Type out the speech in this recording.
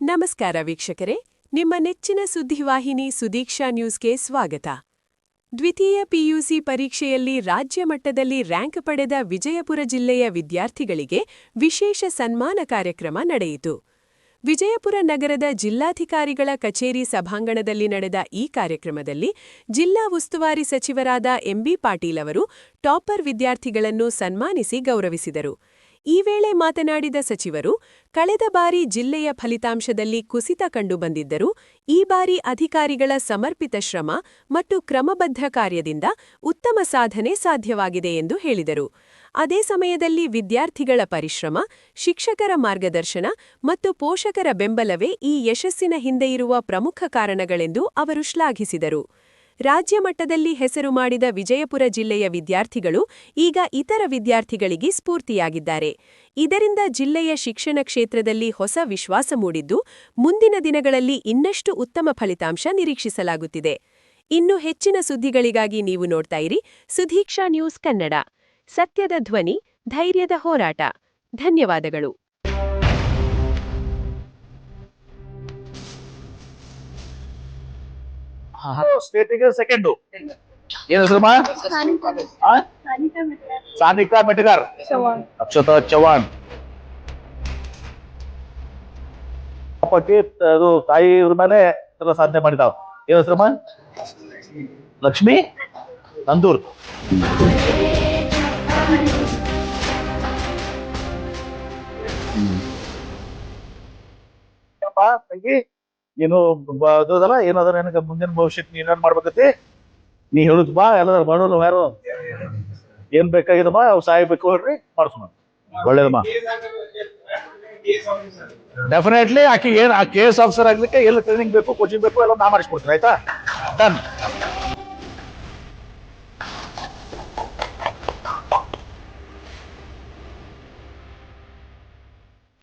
ನಮಸ್ಕಾರ ವೀಕ್ಷಕರೇ, ನಿಮ್ಮ ನೆಚ್ಚಿನ ಸುದ್ದಿವಾಹಿನಿ ಸುದೀಕ್ಷಾ ನ್ಯೂಸ್ಗೆ ಸ್ವಾಗತ. ದ್ವಿತೀಯ ಪಿಯುಸಿ ಪರೀಕ್ಷೆಯಲ್ಲಿ ರಾಜ್ಯ ಮಟ್ಟದಲ್ಲಿ ರ್ಯಾಂಕ್ ಪಡೆದ ವಿಜಯಪುರ ಜಿಲ್ಲೆಯ ವಿದ್ಯಾರ್ಥಿಗಳಿಗೆ ವಿಶೇಷ ಸನ್ಮಾನ ಕಾರ್ಯಕ್ರಮ ನಡೆಯಿತು. ವಿಜಯಪುರ ನಗರದ ಜಿಲ್ಲಾಧಿಕಾರಿಗಳ ಕಚೇರಿ ಸಭಾಂಗಣದಲ್ಲಿ ನಡೆದ ಈ ಕಾರ್ಯಕ್ರಮದಲ್ಲಿ ಜಿಲ್ಲಾ ಉಸ್ತುವಾರಿ ಸಚಿವರಾದ ಎಂಬಿ ಪಾಟೀಲ್ ಅವರು ಟಾಪರ್ ವಿದ್ಯಾರ್ಥಿಗಳನ್ನು ಸನ್ಮಾನಿಸಿ ಗೌರವಿಸಿದರು. ಈ ವೇಳೆ ಮಾತನಾಡಿದ ಸಚಿವರು, ಕಳೆದ ಬಾರಿ ಜಿಲ್ಲೆಯ ಫಲಿತಾಂಶದಲ್ಲಿ ಕುಸಿತ ಕಂಡುಬಂದಿದ್ದರೂ ಈ ಬಾರಿ ಅಧಿಕಾರಿಗಳ ಸಮರ್ಪಿತ ಶ್ರಮ ಮತ್ತು ಕ್ರಮಬದ್ಧ ಕಾರ್ಯದಿಂದ ಉತ್ತಮ ಸಾಧನೆ ಸಾಧ್ಯವಾಗಿದೆ ಎಂದು ಹೇಳಿದರು. ಅದೇ ಸಮಯದಲ್ಲಿ ವಿದ್ಯಾರ್ಥಿಗಳ ಪರಿಶ್ರಮ, ಶಿಕ್ಷಕರ ಮಾರ್ಗದರ್ಶನ ಮತ್ತು ಪೋಷಕರ ಬೆಂಬಲವೇ ಈ ಯಶಸ್ಸಿನ ಹಿಂದೆ ಇರುವ ಪ್ರಮುಖ ಕಾರಣಗಳೆಂದು ಅವರು ಶ್ಲಾಘಿಸಿದರು. ರಾಜ್ಯ ಮಟ್ಟದಲ್ಲಿ ಹೆಸರು ಮಾಡಿದ ವಿಜಯಪುರ ಜಿಲ್ಲೆಯ ವಿದ್ಯಾರ್ಥಿಗಳು ಈಗ ಇತರ ವಿದ್ಯಾರ್ಥಿಗಳಿಗೆ ಸ್ಫೂರ್ತಿಯಾಗಿದ್ದಾರೆ. ಇದರಿಂದ ಜಿಲ್ಲೆಯ ಶಿಕ್ಷಣ ಕ್ಷೇತ್ರದಲ್ಲಿ ಹೊಸ ವಿಶ್ವಾಸ ಮೂಡಿದ್ದು, ಮುಂದಿನ ದಿನಗಳಲ್ಲಿ ಇನ್ನಷ್ಟು ಉತ್ತಮ ಫಲಿತಾಂಶ ನಿರೀಕ್ಷಿಸಲಾಗುತ್ತಿದೆ. ಇನ್ನು ಹೆಚ್ಚಿನ ಸುದ್ದಿಗಳಿಗಾಗಿ ನೀವು ನೋಡ್ತಾ ಇರಿ ಸುದೀಕ್ಷಾ ನ್ಯೂಸ್ ಕನ್ನಡ. ಸತ್ಯದ ಧ್ವನಿ, ಧೈರ್ಯದ ಹೋರಾಟ. ಧನ್ಯವಾದಗಳು. ಸ್ಟೇಟಿಗೆ ಸೆಕೆಂಡು ಏನು ಹೆಸರಮ್ಮ? ಸಾನಿಕಾ ಮೆಟಗಾರ್, ಅಕ್ಷತಾ ಚವಾಣ್. ಪಟ್ಟಿ ಅದು ತಾಯಿ ಇವ್ರ ಮೇಲೆ ಸಾಧನೆ ಮಾಡಿದಾವ. ಏನು ಹೆಸರಮ್ಮ? ಲಕ್ಷ್ಮಿ ನಂದೂರ್. ತಂಗಿ ಏನು ಅದಲ್ಲ ಏನದ ನನಗೆ ಮುಂದಿನ ಭವಿಷ್ಯಕ್ಕೆ ನೀನೇನ್ ಮಾಡ್ಬೇಕತಿ ನೀ ಹೇಳುದ್ ಬಾ. ಎಲ್ಲ ಮಾಡೋರು ಯಾರು ಏನ್ ಬೇಕಾಗಿದಮ್ಮ ಅವ್ ಸಾಯ್ಬೇಕು ಹೇಳ್ರಿ ಮಾಡ್ಸೋಣ. ಒಳ್ಳೇದಮ್ಮ. ಡೆಫಿನೆಟ್ಲಿ ಆಕಿ ಏನ್ ಆ KS ಆಫೀಸರ್ ಆಗ್ಲಿಕ್ಕೆ ಎಲ್ಲ ಟ್ರೈನಿಂಗ್ ಬೇಕು, ಕೋಚಿಂಗ್ ಬೇಕು, ಎಲ್ಲ ನಾ ಮಾಡಿಸ್ಕೊಡ್ತೀನಿ. ಆಯ್ತಾ? ಡನ್.